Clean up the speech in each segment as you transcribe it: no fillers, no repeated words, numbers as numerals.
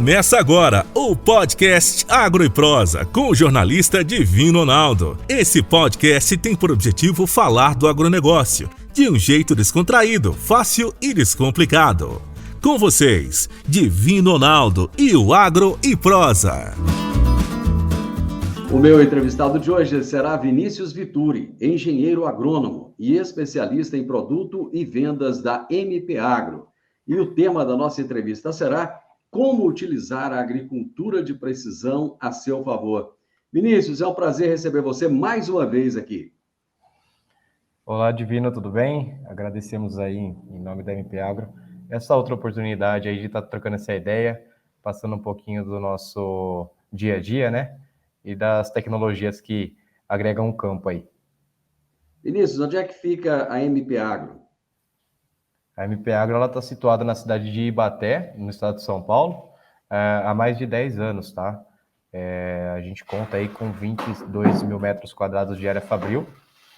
Começa agora o podcast Agro e Prosa com o jornalista Divino Ronaldo. Esse podcast tem por objetivo falar do agronegócio de um jeito descontraído, fácil e descomplicado. Com vocês, Divino Ronaldo e o Agro e Prosa. O meu entrevistado de hoje será Vinícius Vituri, engenheiro agrônomo e especialista em produto e vendas da MP Agro. E o tema da nossa entrevista será como utilizar a agricultura de precisão a seu favor. Vinícius, é um prazer receber você mais uma vez aqui. Olá, Divino, tudo bem? Agradecemos aí, em nome da MP Agro, essa outra oportunidade aí de estar trocando essa ideia, passando um pouquinho do nosso dia a dia, né? E das tecnologias que agregam o campo aí. Vinícius, onde é que fica a MP Agro? A MP Agro está situada na cidade de Ibaté, no estado de São Paulo, há mais de 10 anos, tá? A gente conta aí com 22 mil metros quadrados de área fabril,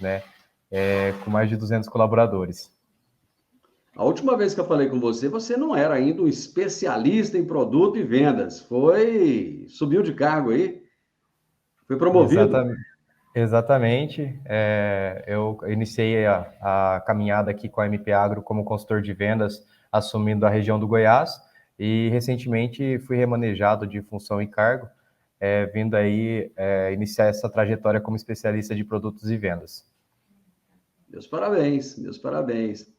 né? Com mais de 200 colaboradores. A última vez que eu falei com você, você não era ainda um especialista em produto e vendas. Subiu de cargo aí? Foi promovido? Exatamente. Eu iniciei a caminhada aqui com a MP Agro como consultor de vendas, assumindo a região do Goiás, e recentemente fui remanejado de função e cargo, vindo aí iniciar essa trajetória como especialista de produtos e vendas. Meus parabéns, meus parabéns.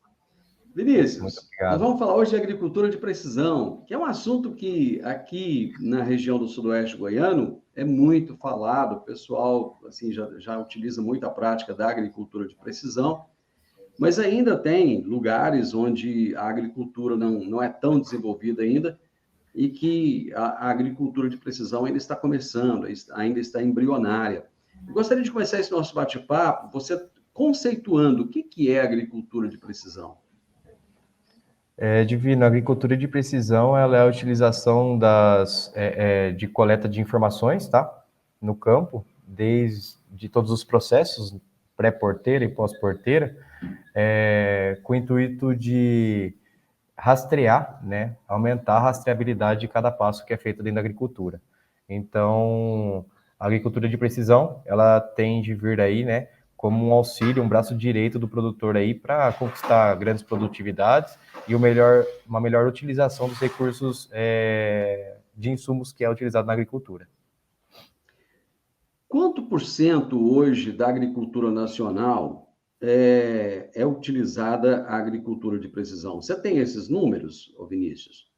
Vinícius, nós vamos falar hoje de agricultura de precisão, que é um assunto que aqui na região do sudoeste goiano é muito falado. O pessoal assim, já utiliza muito a prática da agricultura de precisão, mas ainda tem lugares onde a agricultura não é tão desenvolvida ainda e que a agricultura de precisão ainda está começando, ainda está embrionária. Eu gostaria de começar esse nosso bate-papo, você conceituando o que é agricultura de precisão. Divino, a agricultura de precisão ela é a utilização de coleta de informações, tá? No campo, desde todos os processos, pré-porteira e pós-porteira, com o intuito de rastrear, né? Aumentar a rastreabilidade de cada passo que é feito dentro da agricultura. Então, a agricultura de precisão, ela tem de vir aí, né? Como um auxílio, um braço direito do produtor aí para conquistar grandes produtividades e uma melhor utilização dos recursos de insumos que é utilizado na agricultura. Quanto por cento hoje da agricultura nacional é utilizada a agricultura de precisão? Você tem esses números, Vinícius?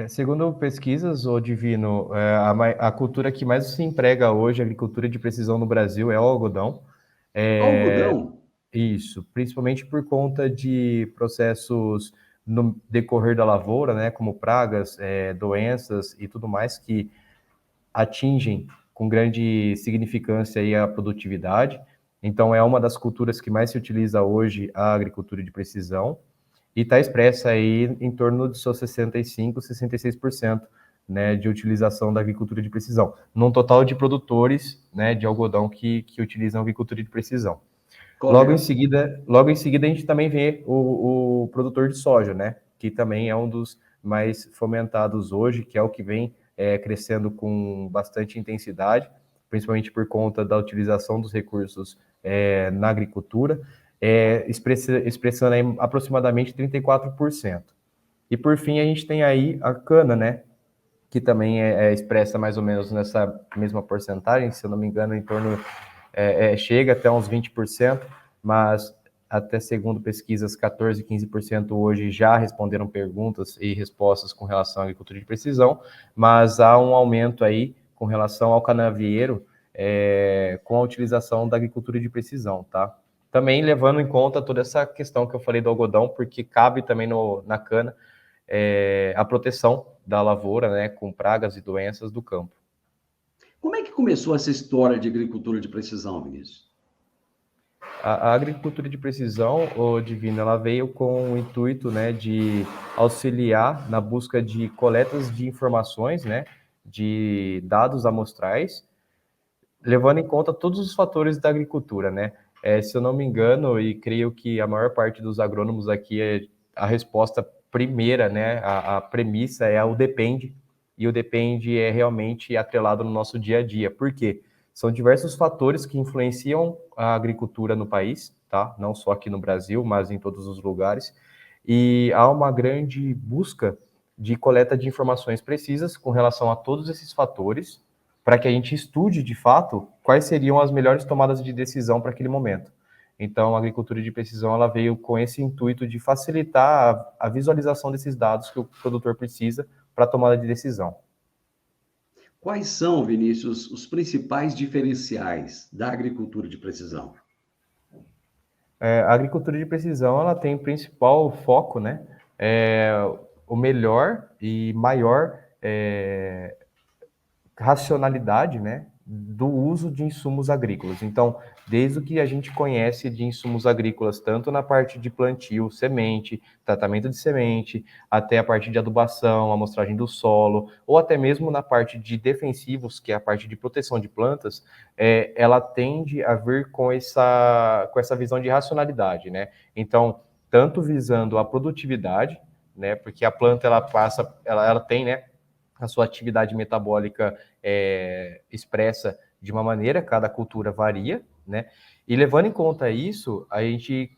Segundo pesquisas, Divino, a cultura que mais se emprega hoje, a agricultura de precisão no Brasil, é o algodão. Algodão? Isso, principalmente por conta de processos no decorrer da lavoura, né, como pragas, doenças e tudo mais que atingem com grande significância aí a produtividade. Então, é uma das culturas que mais se utiliza hoje a agricultura de precisão e está expressa aí em torno de seus 65%, 66%, né, de utilização da agricultura de precisão, num total de produtores, né, de algodão que utilizam a agricultura de precisão. Logo em seguida a gente também vê o produtor de soja, né, que também é um dos mais fomentados hoje, que é o que vem crescendo com bastante intensidade, principalmente por conta da utilização dos recursos na agricultura, expressando aí aproximadamente 34%. E por fim a gente tem aí a cana, né, que também é expressa mais ou menos nessa mesma porcentagem, se eu não me engano, em torno chega até uns 20%, mas até segundo pesquisas, 14%, 15% hoje já responderam perguntas e respostas com relação à agricultura de precisão, mas há um aumento aí com relação ao canavieiro com a utilização da agricultura de precisão, tá? Também levando em conta toda essa questão que eu falei do algodão, porque cabe também na cana a proteção da lavoura, né, com pragas e doenças do campo. Como é que começou essa história de agricultura de precisão, Vinícius? A agricultura de precisão, Divino, ela veio com o intuito, né, de auxiliar na busca de coletas de informações, né, de dados amostrais, levando em conta todos os fatores da agricultura, né? Se eu não me engano, e creio que a maior parte dos agrônomos aqui, a resposta primeira, né, a premissa é o depende, e o depende é realmente atrelado no nosso dia a dia. Por quê? São diversos fatores que influenciam a agricultura no país, tá? Não só aqui no Brasil, mas em todos os lugares. E há uma grande busca de coleta de informações precisas com relação a todos esses fatores, para que a gente estude, de fato, quais seriam as melhores tomadas de decisão para aquele momento. Então, a agricultura de precisão ela veio com esse intuito de facilitar a visualização desses dados que o produtor precisa para a tomada de decisão. Quais são, Vinícius, os principais diferenciais da agricultura de precisão? A agricultura de precisão ela tem principal foco, né, o melhor e maior racionalidade, né, do uso de insumos agrícolas. Então, desde o que a gente conhece de insumos agrícolas, tanto na parte de plantio, semente, tratamento de semente, até a parte de adubação, amostragem do solo, ou até mesmo na parte de defensivos, que é a parte de proteção de plantas, ela tende a vir com essa visão de racionalidade, né? Então, tanto visando a produtividade, né, porque a planta ela tem, né, a sua atividade metabólica expressa de uma maneira, cada cultura varia, né? E levando em conta isso, a gente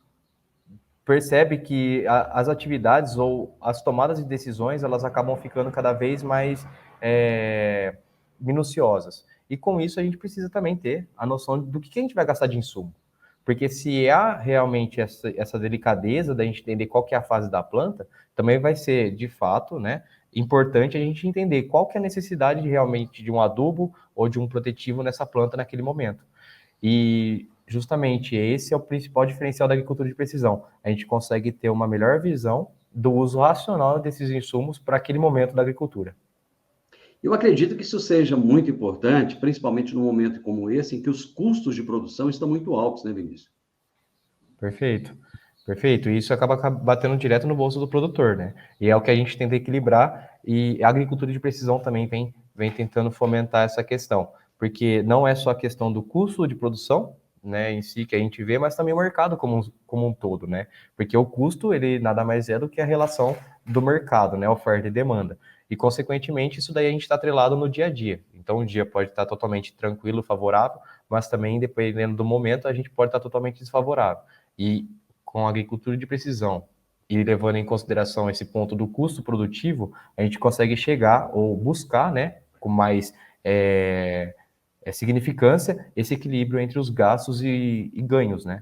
percebe que as atividades ou as tomadas de decisões, elas acabam ficando cada vez mais minuciosas. E com isso a gente precisa também ter a noção do que a gente vai gastar de insumo. Porque se há realmente essa delicadeza da gente entender qual que é a fase da planta, também vai ser, de fato, né, importante a gente entender qual que é a necessidade realmente de um adubo ou de um protetivo nessa planta naquele momento. E justamente esse é o principal diferencial da agricultura de precisão. A gente consegue ter uma melhor visão do uso racional desses insumos para aquele momento da agricultura. Eu acredito que isso seja muito importante, principalmente num momento como esse, em que os custos de produção estão muito altos, né, Vinícius? Perfeito. Perfeito. E isso acaba batendo direto no bolso do produtor, né? E é o que a gente tenta equilibrar, e a agricultura de precisão também vem tentando fomentar essa questão, porque não é só a questão do custo de produção, né, em si que a gente vê, mas também o mercado como um todo, né? Porque o custo, ele nada mais é do que a relação do mercado, né, oferta e demanda. E, consequentemente, isso daí a gente está atrelado no dia a dia. Então, o dia pode estar totalmente tranquilo, favorável, mas também, dependendo do momento, a gente pode estar totalmente desfavorável. E com a agricultura de precisão e levando em consideração esse ponto do custo produtivo, a gente consegue chegar ou buscar, né, com mais significância, esse equilíbrio entre os gastos e ganhos, né?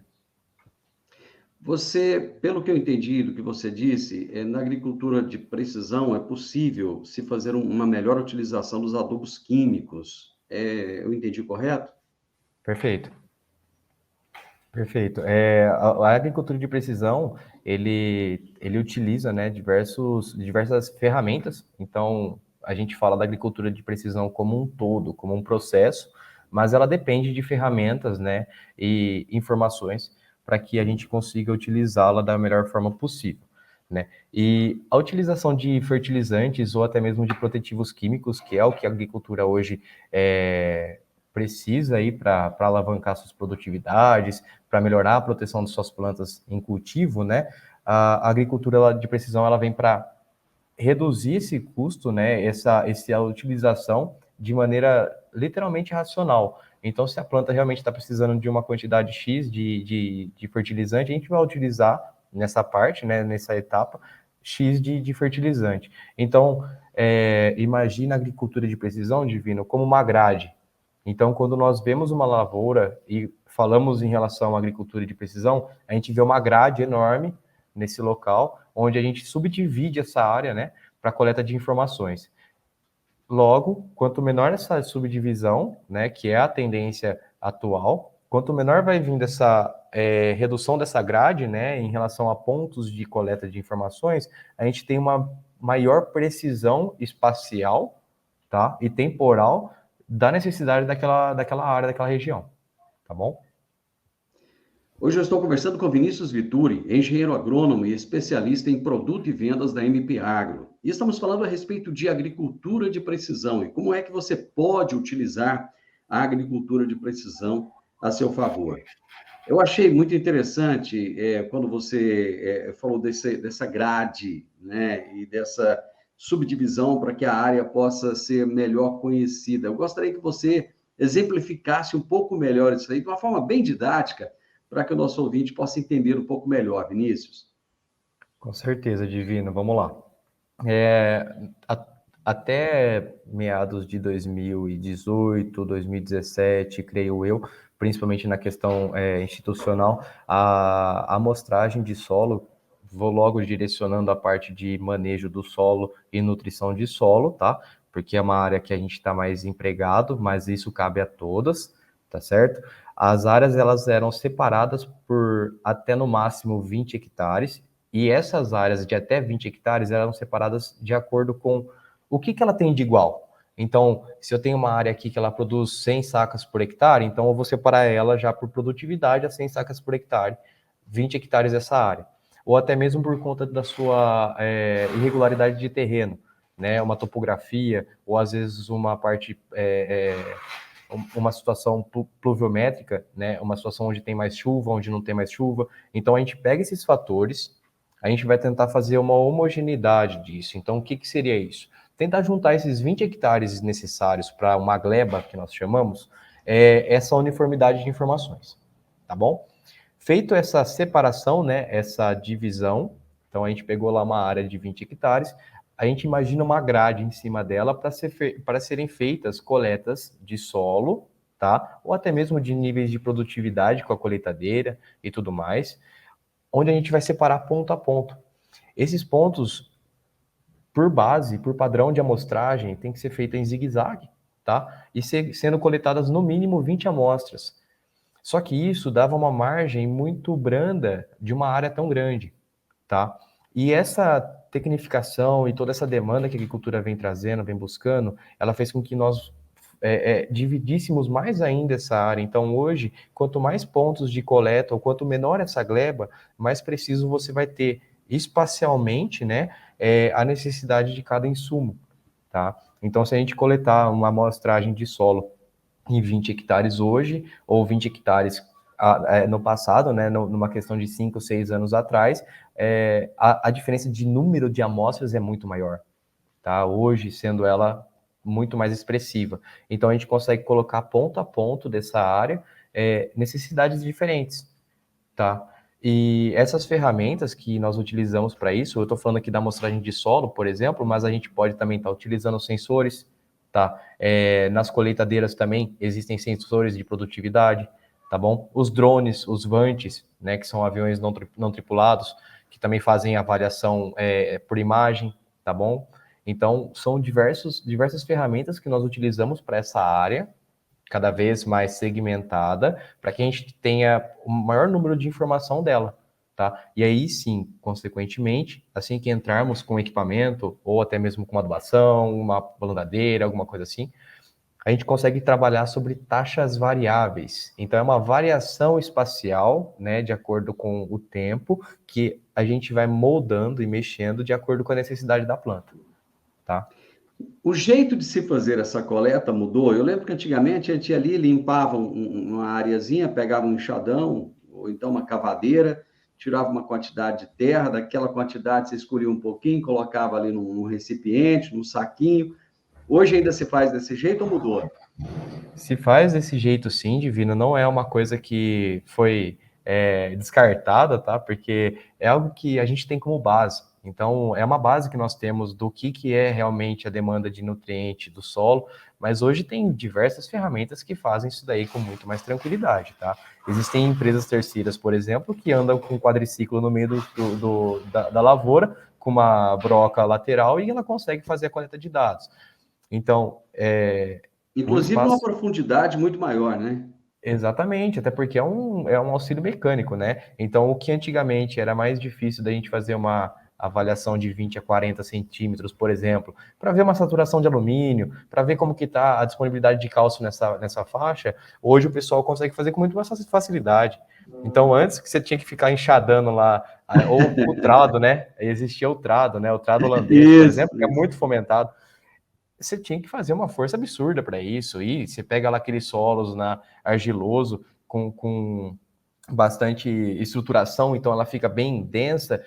Você, pelo que eu entendi do que você disse, na agricultura de precisão é possível se fazer uma melhor utilização dos adubos químicos. Eu entendi correto? Perfeito. Perfeito. A agricultura de precisão, ele utiliza, né, diversas ferramentas. Então, a gente fala da agricultura de precisão como um todo, como um processo, mas ela depende de ferramentas, né, e informações para que a gente consiga utilizá-la da melhor forma possível, né? E a utilização de fertilizantes ou até mesmo de protetivos químicos, que é o que a agricultura hoje precisa aí para alavancar suas produtividades, para melhorar a proteção de suas plantas em cultivo, né? A agricultura de precisão ela vem para reduzir esse custo, né? Essa utilização de maneira literalmente racional. Então, se a planta realmente está precisando de uma quantidade X de fertilizante, a gente vai utilizar nessa parte, né? Nessa etapa, X de fertilizante. Então, imagina a agricultura de precisão, Divino, como uma grade. Então, quando nós vemos uma lavoura e falamos em relação à agricultura de precisão, a gente vê uma grade enorme nesse local, onde a gente subdivide essa área, né, para coleta de informações. Logo, quanto menor essa subdivisão, né, que é a tendência atual, quanto menor vai vindo essa redução dessa grade, né, em relação a pontos de coleta de informações, a gente tem uma maior precisão espacial, tá, e temporal da necessidade daquela área, daquela região, tá bom? Hoje eu estou conversando com Vinícius Vituri, engenheiro agrônomo e especialista em produto e vendas da MP Agro. E estamos falando a respeito de agricultura de precisão e como é que você pode utilizar a agricultura de precisão a seu favor. Eu achei muito interessante quando você falou dessa grade, né, e dessa subdivisão para que a área possa ser melhor conhecida. Eu gostaria que você exemplificasse um pouco melhor isso aí, de uma forma bem didática, para que o nosso ouvinte possa entender um pouco melhor, Vinícius. Com certeza, Divino. Vamos lá. Até meados de 2018, 2017, creio eu, principalmente na questão institucional, a amostragem de solo, vou logo direcionando a parte de manejo do solo e nutrição de solo, tá? Porque é uma área que a gente está mais empregado, mas isso cabe a todas, tá certo? As áreas, elas eram separadas por até no máximo 20 hectares, e essas áreas de até 20 hectares eram separadas de acordo com o que ela tem de igual. Então, se eu tenho uma área aqui que ela produz 100 sacas por hectare, então eu vou separar ela já por produtividade a 100 sacas por hectare, 20 hectares essa área. Ou até mesmo por conta da sua irregularidade de terreno, né? Uma topografia, ou às vezes uma parte... uma situação pluviométrica, né? Uma situação onde tem mais chuva, onde não tem mais chuva. Então, a gente pega esses fatores, a gente vai tentar fazer uma homogeneidade disso. Então, o que seria isso? Tentar juntar esses 20 hectares necessários para uma gleba, que nós chamamos, essa uniformidade de informações, tá bom? Feito essa separação, né, essa divisão, então a gente pegou lá uma área de 20 hectares, a gente imagina uma grade em cima dela para serem feitas coletas de solo, tá? Ou até mesmo de níveis de produtividade com a colheitadeira e tudo mais, onde a gente vai separar ponto a ponto. Esses pontos, por base, por padrão de amostragem, tem que ser feita em zigue-zague, tá? E sendo coletadas no mínimo 20 amostras. Só que isso dava uma margem muito branda de uma área tão grande, tá? E essa tecnificação e toda essa demanda que a agricultura vem trazendo, vem buscando, ela fez com que nós dividíssemos mais ainda essa área. Então, hoje, quanto mais pontos de coleta, ou quanto menor essa gleba, mais preciso você vai ter espacialmente, né, a necessidade de cada insumo, tá? Então, se a gente coletar uma amostragem de solo em 20 hectares hoje, ou 20 hectares no passado, né, numa questão de 5, 6 anos atrás, a diferença de número de amostras é muito maior, tá? Hoje, sendo ela muito mais expressiva. Então, a gente consegue colocar ponto a ponto dessa área necessidades diferentes, tá? E essas ferramentas que nós utilizamos para isso, eu estou falando aqui da amostragem de solo, por exemplo, mas a gente pode também estar utilizando sensores, tá? Nas colheitadeiras também existem sensores de produtividade, tá bom? Os drones, os vantes, né, que são aviões não tripulados, que também fazem avaliação por imagem, tá bom? Então, são diversas ferramentas que nós utilizamos para essa área, cada vez mais segmentada, para que a gente tenha o maior número de informação dela, tá? E aí sim, consequentemente, assim que entrarmos com equipamento, ou até mesmo com uma adubação, uma plantadeira, alguma coisa assim, a gente consegue trabalhar sobre taxas variáveis. Então, é uma variação espacial, né, de acordo com o tempo, que a gente vai moldando e mexendo de acordo com a necessidade da planta, tá? O jeito de se fazer essa coleta mudou. Eu lembro que antigamente a gente ali limpava uma areazinha, pegava um enxadão, ou então uma cavadeira, tirava uma quantidade de terra, daquela quantidade você escolhia um pouquinho, colocava ali num recipiente, num saquinho. Hoje ainda se faz desse jeito ou mudou? Se faz desse jeito sim, Divino, não é uma coisa que foi descartada, tá? Porque é algo que a gente tem como base. Então, é uma base que nós temos do que é realmente a demanda de nutriente do solo, mas hoje tem diversas ferramentas que fazem isso daí com muito mais tranquilidade, tá? Existem empresas terceiras, por exemplo, que andam com um quadriciclo no meio da lavoura, com uma broca lateral, e ela consegue fazer a coleta de dados. Então, inclusive numa profundidade muito maior, né? Exatamente, até porque é um auxílio mecânico, né? Então, o que antigamente era mais difícil da gente fazer uma avaliação de 20 a 40 centímetros, por exemplo, para ver uma saturação de alumínio, para ver como que está a disponibilidade de cálcio nessa faixa, hoje o pessoal consegue fazer com muito mais facilidade. Então, antes que você tinha que ficar enxadando lá, ou o trado, né? Existia o trado, né? O trado holandês, por exemplo, que é muito fomentado. Você tinha que fazer uma força absurda para isso, e você pega lá aqueles solos argiloso, com bastante estruturação, então ela fica bem densa.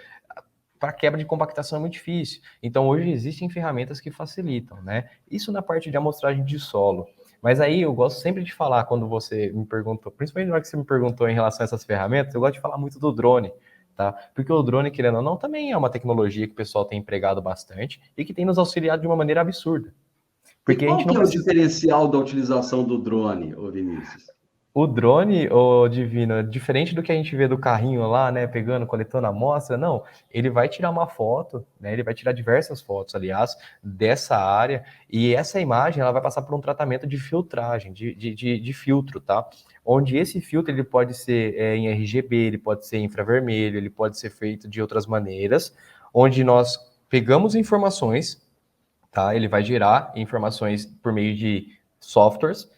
para quebra de compactação é muito difícil. Então, hoje existem ferramentas que facilitam, né? Isso na parte de amostragem de solo. Mas aí eu gosto sempre de falar, quando você me perguntou, principalmente na hora que você me perguntou em relação a essas ferramentas, eu gosto de falar muito do drone, tá? Porque o drone, querendo ou não, também é uma tecnologia que o pessoal tem empregado bastante e que tem nos auxiliado de uma maneira absurda. Porque e qual que é o diferencial da utilização do drone, ô Vinícius? O drone, ô Divino, diferente do que a gente vê do carrinho lá, né, pegando, coletando a amostra, não, ele vai tirar uma foto, né, ele vai tirar diversas fotos, aliás, dessa área, e essa imagem, ela vai passar por um tratamento de filtragem, de filtro, tá? Onde esse filtro, ele pode ser em RGB, ele pode ser infravermelho, ele pode ser feito de outras maneiras, onde nós pegamos informações, tá? Ele vai gerar informações por meio de softwares,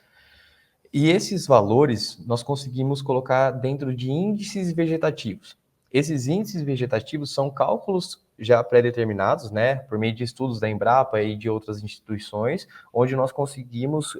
e esses valores nós conseguimos colocar dentro de índices vegetativos. Esses índices vegetativos são cálculos já pré-determinados, né, por meio de estudos da Embrapa e de outras instituições, onde nós conseguimos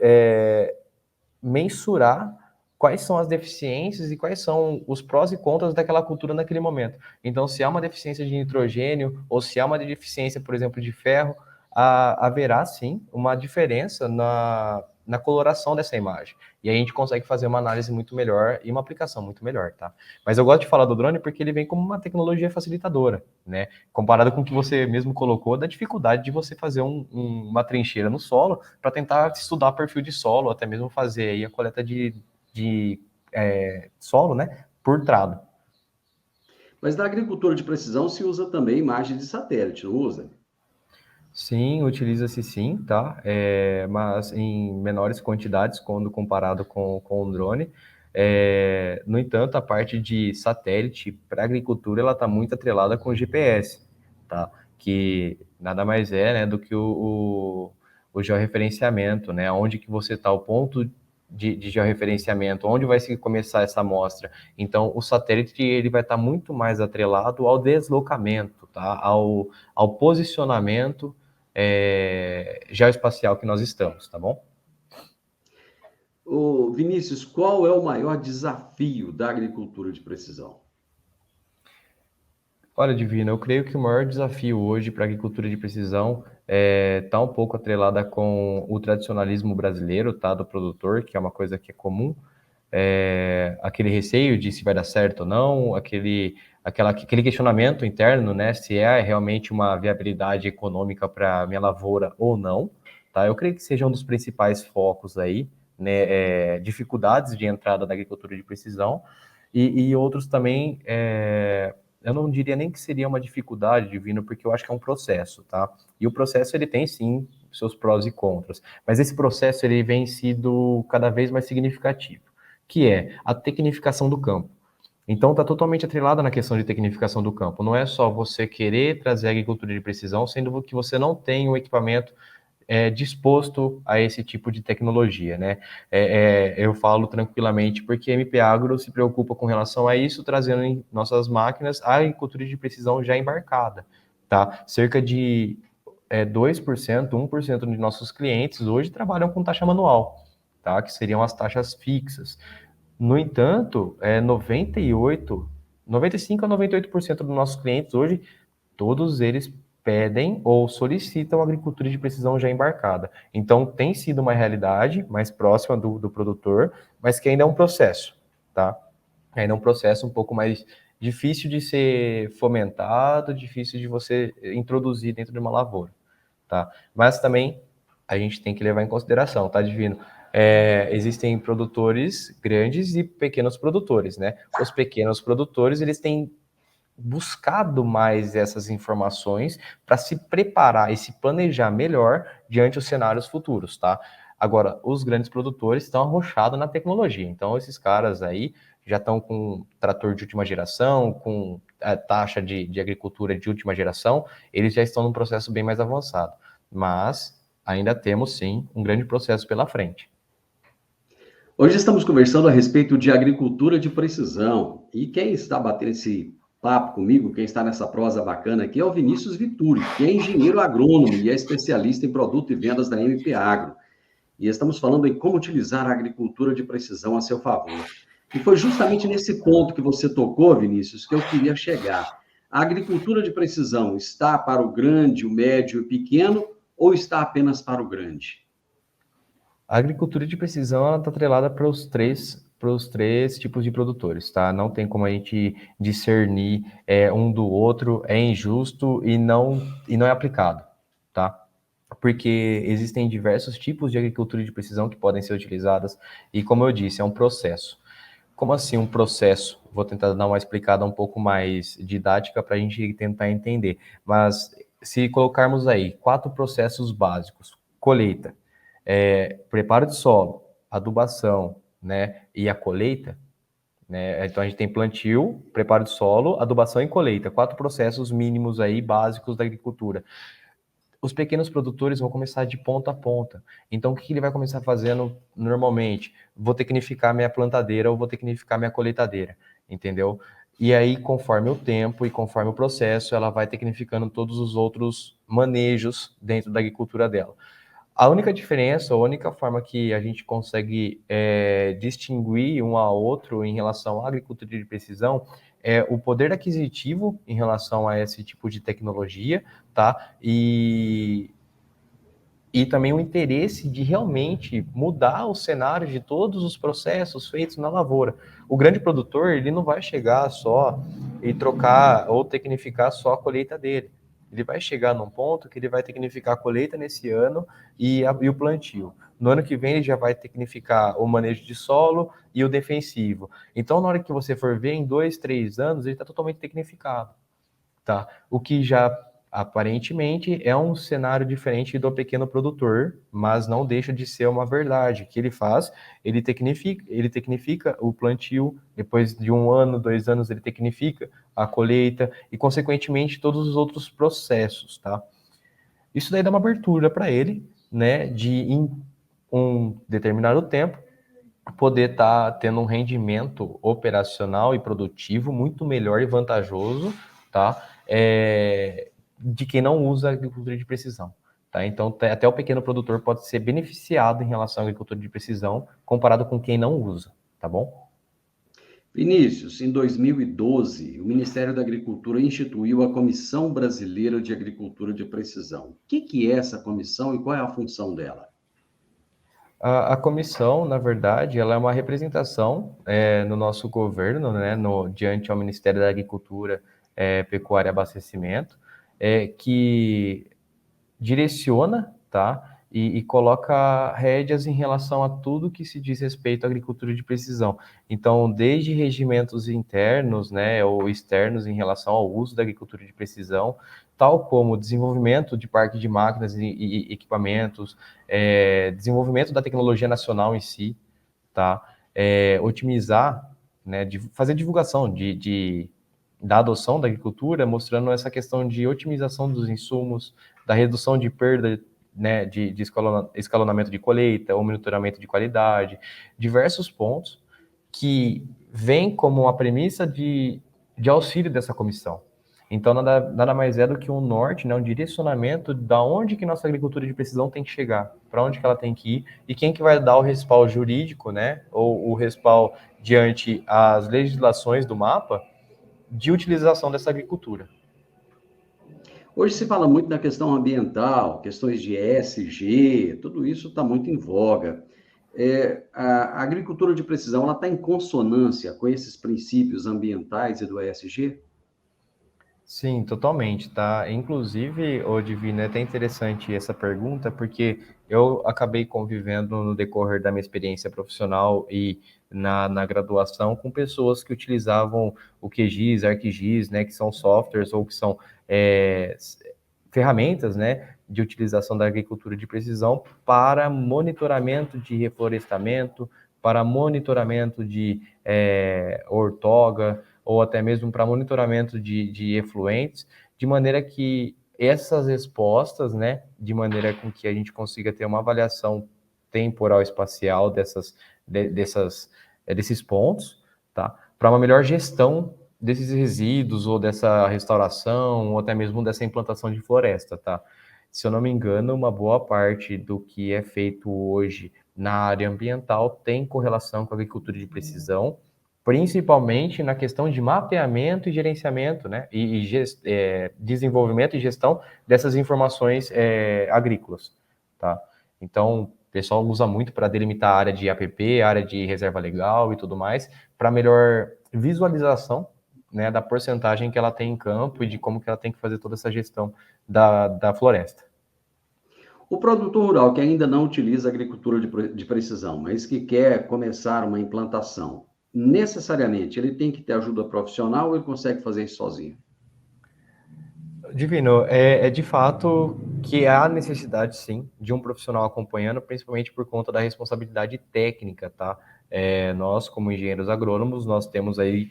mensurar quais são as deficiências e quais são os prós e contras daquela cultura naquele momento. Então, se há uma deficiência de nitrogênio ou se há uma deficiência, por exemplo, de ferro, haverá, sim, uma diferença na coloração dessa imagem. E aí a gente consegue fazer uma análise muito melhor e uma aplicação muito melhor, tá? Mas eu gosto de falar do drone porque ele vem como uma tecnologia facilitadora, né? Comparado com o que você mesmo colocou, da dificuldade de você fazer uma trincheira no solo para tentar estudar perfil de solo, até mesmo fazer aí a coleta de solo, né? Por trado. Mas na agricultura de precisão se usa também imagem de satélite, não usa? Sim, utiliza-se sim, tá? Mas em menores quantidades quando comparado com o drone. No entanto, a parte de satélite para agricultura ela está muito atrelada com o GPS, tá? Que nada mais é, né, do que o georreferenciamento, né? Onde que você está, o ponto de georreferenciamento, onde vai se começar essa amostra. Então, o satélite ele vai estar muito mais atrelado ao deslocamento, tá? Ao posicionamento geoespacial que nós estamos, tá bom? Ô, Vinícius, qual é o maior desafio da agricultura de precisão? Olha, Divino, eu creio que o maior desafio hoje para a agricultura de precisão está um pouco atrelada com o tradicionalismo brasileiro, tá, do produtor, que é uma coisa que é comum, aquele receio de se vai dar certo ou não, aquele questionamento interno, né, se é realmente uma viabilidade econômica para a minha lavoura ou não, tá? Eu creio que seja um dos principais focos aí, né, dificuldades de entrada na agricultura de precisão, e outros também, eu não diria nem que seria uma dificuldade, Divino, porque eu acho que é um processo, tá? E o processo, ele tem, sim, seus prós e contras, mas esse processo, ele vem sido cada vez mais significativo, que é a tecnificação do campo. Então, está totalmente atrelada na questão de tecnificação do campo. Não é só você querer trazer a agricultura de precisão, sendo que você não tem o equipamento disposto a esse tipo de tecnologia, né? Eu falo tranquilamente porque a MP Agro se preocupa com relação a isso, trazendo em nossas máquinas a agricultura de precisão já embarcada, tá? Cerca de 2%, 1% de nossos clientes hoje trabalham com taxa manual, tá? Que seriam as taxas fixas. No entanto, 95 a 98% dos nossos clientes hoje, todos eles pedem ou solicitam agricultura de precisão já embarcada. Então, tem sido uma realidade mais próxima do produtor, mas que ainda é um processo, tá? Ainda é um processo um pouco mais difícil de ser fomentado, difícil de você introduzir dentro de uma lavoura, tá? Mas também a gente tem que levar em consideração, tá, Divino? Existem produtores grandes e pequenos produtores, né? Os pequenos produtores, eles têm buscado mais essas informações para se preparar e se planejar melhor diante dos cenários futuros, tá? Agora, os grandes produtores estão arrochados na tecnologia, então esses caras aí já estão com trator de última geração, com a taxa de agricultura de última geração, eles já estão num processo bem mais avançado, mas ainda temos sim um grande processo pela frente. Hoje estamos conversando a respeito de agricultura de precisão, e quem está batendo esse papo comigo, quem está nessa prosa bacana aqui é o Vinícius Vituri, que é engenheiro agrônomo e é especialista em produto e vendas da MP Agro. E estamos falando em como utilizar a agricultura de precisão a seu favor. E foi justamente nesse ponto que você tocou, Vinícius, que eu queria chegar. A agricultura de precisão está para o grande, o médio e o pequeno ou está apenas para o grande? A agricultura de precisão está atrelada para os três tipos de produtores, tá? Não tem como a gente discernir um do outro, é injusto e não é aplicado, tá? Porque existem diversos tipos de agricultura de precisão que podem ser utilizadas e, como eu disse, é um processo. Como assim um processo? Vou tentar dar uma explicada um pouco mais didática para a gente tentar entender. Mas se colocarmos aí 4 processos básicos: colheita, preparo de solo, adubação, né, e a colheita, né? Então a gente tem plantio, preparo de solo, adubação e colheita, 4 processos mínimos aí básicos da agricultura. Os pequenos produtores vão começar de ponta a ponta. Então, o que ele vai começar fazendo normalmente? Vou tecnificar minha plantadeira ou vou tecnificar minha colheitadeira, entendeu? E aí, conforme o tempo e conforme o processo, ela vai tecnificando todos os outros manejos dentro da agricultura dela. A única diferença, a única forma que a gente consegue distinguir um ao outro em relação à agricultura de precisão é o poder aquisitivo em relação a esse tipo de tecnologia, tá? E também o interesse de realmente mudar o cenário de todos os processos feitos na lavoura. O grande produtor, ele não vai chegar só e trocar ou tecnificar só a colheita dele. Ele vai chegar num ponto que ele vai tecnificar a colheita nesse ano e o plantio. No ano que vem, ele já vai tecnificar o manejo de solo e o defensivo. Então, na hora que você for ver, em 2, 3 anos, ele está totalmente tecnificado. Tá? O que já aparentemente é um cenário diferente do pequeno produtor, mas não deixa de ser uma verdade. O que ele faz? Ele tecnifica o plantio, depois de 1 ano, 2 anos, ele tecnifica a colheita e, consequentemente, todos os outros processos, tá? Isso daí dá uma abertura para ele, né, de em um determinado tempo poder estar tendo um rendimento operacional e produtivo muito melhor e vantajoso, tá? De quem não usa agricultura de precisão. Tá? Então, até o pequeno produtor pode ser beneficiado em relação à agricultura de precisão, comparado com quem não usa, tá bom? Vinícius, em 2012, o Ministério da Agricultura instituiu a Comissão Brasileira de Agricultura de Precisão. O que é essa comissão e qual é a função dela? A comissão, na verdade, ela é uma representação no nosso governo, né, diante ao Ministério da Agricultura, Pecuária e Abastecimento, que direciona, tá? E coloca rédeas em relação a tudo que se diz respeito à agricultura de precisão. Então, desde regimentos internos, né, ou externos em relação ao uso da agricultura de precisão, tal como desenvolvimento de parque de máquinas e equipamentos, desenvolvimento da tecnologia nacional em si, tá? Otimizar, né, fazer divulgação da adoção da agricultura, mostrando essa questão de otimização dos insumos, da redução de perda, né, de escalonamento de colheita, ou monitoramento de qualidade, diversos pontos que vêm como uma premissa de auxílio dessa comissão. Então, nada mais é do que um norte, né, um direcionamento da onde que nossa agricultura de precisão tem que chegar, para onde que ela tem que ir, e quem que vai dar o respaldo jurídico, né, ou o respaldo diante as legislações do mapa de utilização dessa agricultura. Hoje se fala muito da questão ambiental, questões de ESG, tudo isso está muito em voga. A agricultura de precisão, ela está em consonância com esses princípios ambientais e do ESG? Sim, totalmente, tá? Inclusive, ô Divino, é até interessante essa pergunta, porque eu acabei convivendo no decorrer da minha experiência profissional e na graduação com pessoas que utilizavam o QGIS, ArcGIS, né, que são softwares ou que são ferramentas, né, de utilização da agricultura de precisão para monitoramento de reflorestamento, para monitoramento de ortoga, ou até mesmo para monitoramento de efluentes, de maneira que essas respostas, né, de maneira com que a gente consiga ter uma avaliação temporal espacial desses pontos, tá, para uma melhor gestão desses resíduos, ou dessa restauração, ou até mesmo dessa implantação de floresta, tá? Se eu não me engano, uma boa parte do que é feito hoje na área ambiental tem correlação com a agricultura de precisão, principalmente na questão de mapeamento e gerenciamento, né, desenvolvimento e gestão dessas informações agrícolas, tá? Então, o pessoal usa muito para delimitar a área de APP, área de reserva legal e tudo mais, para melhor visualização, né, da porcentagem que ela tem em campo e de como que ela tem que fazer toda essa gestão da floresta. O produtor rural que ainda não utiliza agricultura de precisão, mas que quer começar uma implantação, necessariamente ele tem que ter ajuda profissional ou ele consegue fazer isso sozinho? Divino, é de fato que há necessidade, sim, de um profissional acompanhando, principalmente por conta da responsabilidade técnica, tá? Nós, como engenheiros agrônomos, nós temos aí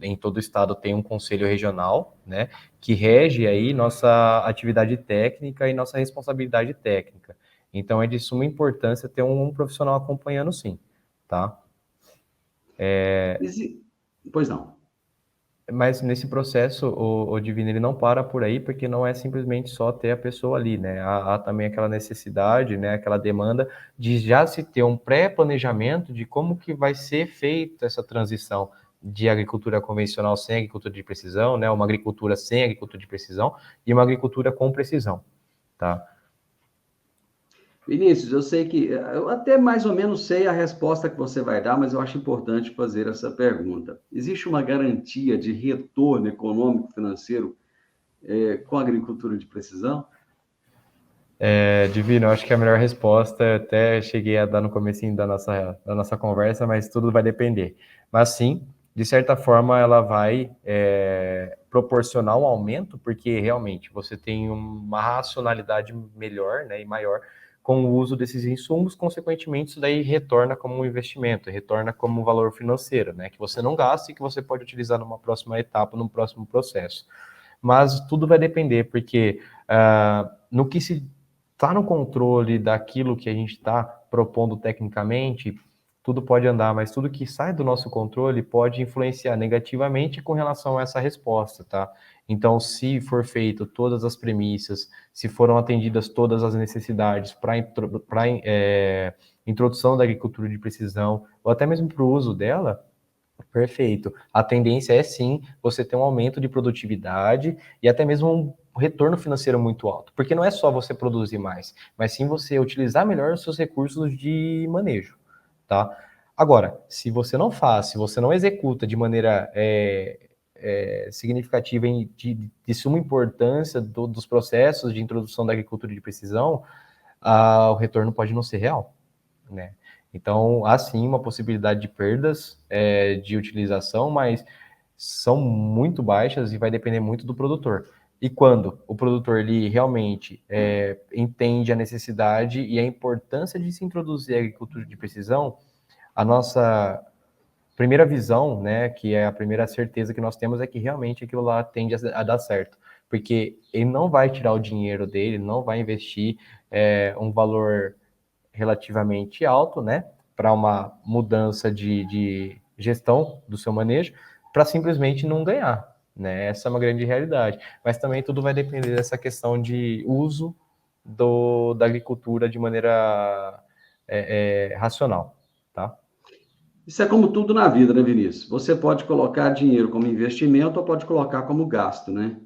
em todo o estado tem um conselho regional, né, que rege aí nossa atividade técnica e nossa responsabilidade técnica. Então, é de suma importância ter um profissional acompanhando, sim, tá? Pois não. Mas nesse processo, o Divino, ele não para por aí, porque não é simplesmente só ter a pessoa ali, né? Há também aquela necessidade, né? Aquela demanda de já se ter um pré-planejamento de como que vai ser feita essa transição de agricultura convencional sem agricultura de precisão, né? Uma agricultura sem agricultura de precisão e uma agricultura com precisão, tá? Vinícius, eu sei que, eu até mais ou menos sei a resposta que você vai dar, mas eu acho importante fazer essa pergunta. Existe uma garantia de retorno econômico financeiro com a agricultura de precisão? Divino, eu acho que a melhor resposta, eu até cheguei a dar no comecinho da nossa conversa, mas tudo vai depender. Mas sim, de certa forma, ela vai proporcionar um aumento, porque realmente você tem uma racionalidade melhor, né, e maior com o uso desses insumos, consequentemente, isso daí retorna como um investimento, retorna como um valor financeiro, né, que você não gasta e que você pode utilizar numa próxima etapa, num próximo processo. Mas tudo vai depender, porque no que se está no controle daquilo que a gente está propondo tecnicamente, tudo pode andar, mas tudo que sai do nosso controle pode influenciar negativamente com relação a essa resposta, tá? Então, se for feito todas as premissas, se foram atendidas todas as necessidades para introdução da agricultura de precisão, ou até mesmo para o uso dela, perfeito. A tendência é sim você ter um aumento de produtividade e até mesmo um retorno financeiro muito alto, porque não é só você produzir mais, mas sim você utilizar melhor os seus recursos de manejo, tá? Agora, se você não faz, se você não executa de maneira significativa de suma importância dos processos de introdução da agricultura de precisão, o retorno pode não ser real, né? Então, há sim uma possibilidade de perdas de utilização, mas são muito baixas e vai depender muito do produtor. E quando o produtor ele realmente entende a necessidade e a importância de se introduzir a agricultura de precisão, a nossa primeira visão, né, que é a primeira certeza que nós temos é que realmente aquilo lá tende a dar certo. Porque ele não vai tirar o dinheiro dele, não vai investir um valor relativamente alto, né, para uma mudança de gestão do seu manejo, para simplesmente não ganhar, né? Essa é uma grande realidade. Mas também tudo vai depender dessa questão de uso da agricultura de maneira racional, tá? Isso é como tudo na vida, né, Vinícius? Você pode colocar dinheiro como investimento ou pode colocar como gasto, né?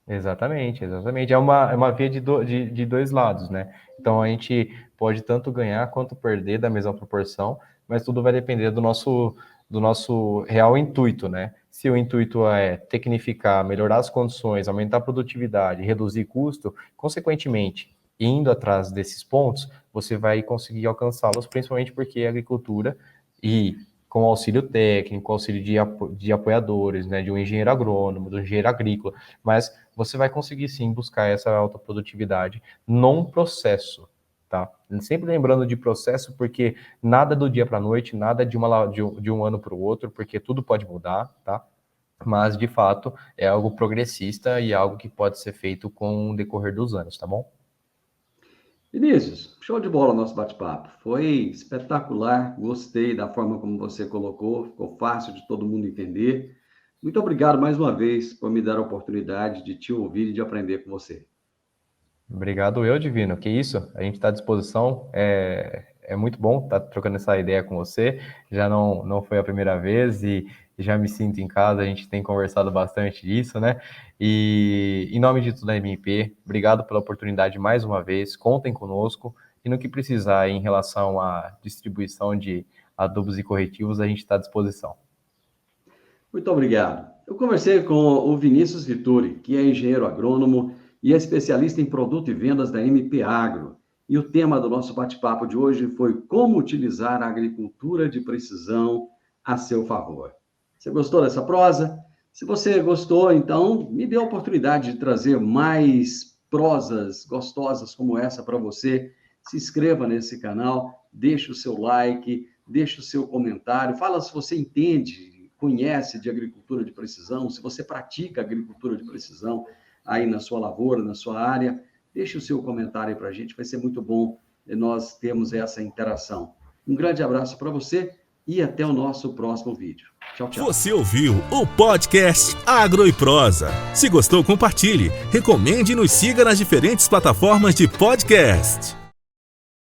Exatamente, exatamente. É uma via de dois lados, né? Então a gente pode tanto ganhar quanto perder da mesma proporção, mas tudo vai depender do nosso real intuito, né? Se o intuito é tecnificar, melhorar as condições, aumentar a produtividade, reduzir custo, consequentemente, indo atrás desses pontos, você vai conseguir alcançá-los, principalmente porque a agricultura e com auxílio técnico, auxílio de apoiadores, né, de um engenheiro agrônomo, do engenheiro agrícola, mas você vai conseguir sim buscar essa alta produtividade num processo, tá? Sempre lembrando de processo, porque nada do dia para a noite, nada de um ano para o outro, porque tudo pode mudar, tá? Mas, de fato, é algo progressista e algo que pode ser feito com o decorrer dos anos, tá bom? Vinícius, show de bola o nosso bate-papo. Foi espetacular, gostei da forma como você colocou, ficou fácil de todo mundo entender. Muito obrigado mais uma vez por me dar a oportunidade de te ouvir e de aprender com você. Obrigado, eu, Divino. Que isso? A gente está à disposição. é muito bom estar trocando essa ideia com você. Já não foi a primeira vez e já me sinto em casa, a gente tem conversado bastante disso, né? E em nome de toda a MP, obrigado pela oportunidade mais uma vez, contem conosco e no que precisar em relação à distribuição de adubos e corretivos, a gente está à disposição. Muito obrigado. Eu conversei com o Vinícius Vitori, que é engenheiro agrônomo e é especialista em produto e vendas da MP Agro. E o tema do nosso bate-papo de hoje foi como utilizar a agricultura de precisão a seu favor. Você gostou dessa prosa? Se você gostou, então me dê a oportunidade de trazer mais prosas gostosas como essa para você. Se inscreva nesse canal, deixe o seu like, deixe o seu comentário, fala se você entende, conhece de agricultura de precisão, se você pratica agricultura de precisão aí na sua lavoura, na sua área, deixe o seu comentário aí para a gente, vai ser muito bom nós termos essa interação. Um grande abraço para você e até o nosso próximo vídeo. Tchau, tchau. Você ouviu o podcast Agro e Prosa. Se gostou, compartilhe, recomende e nos siga nas diferentes plataformas de podcast.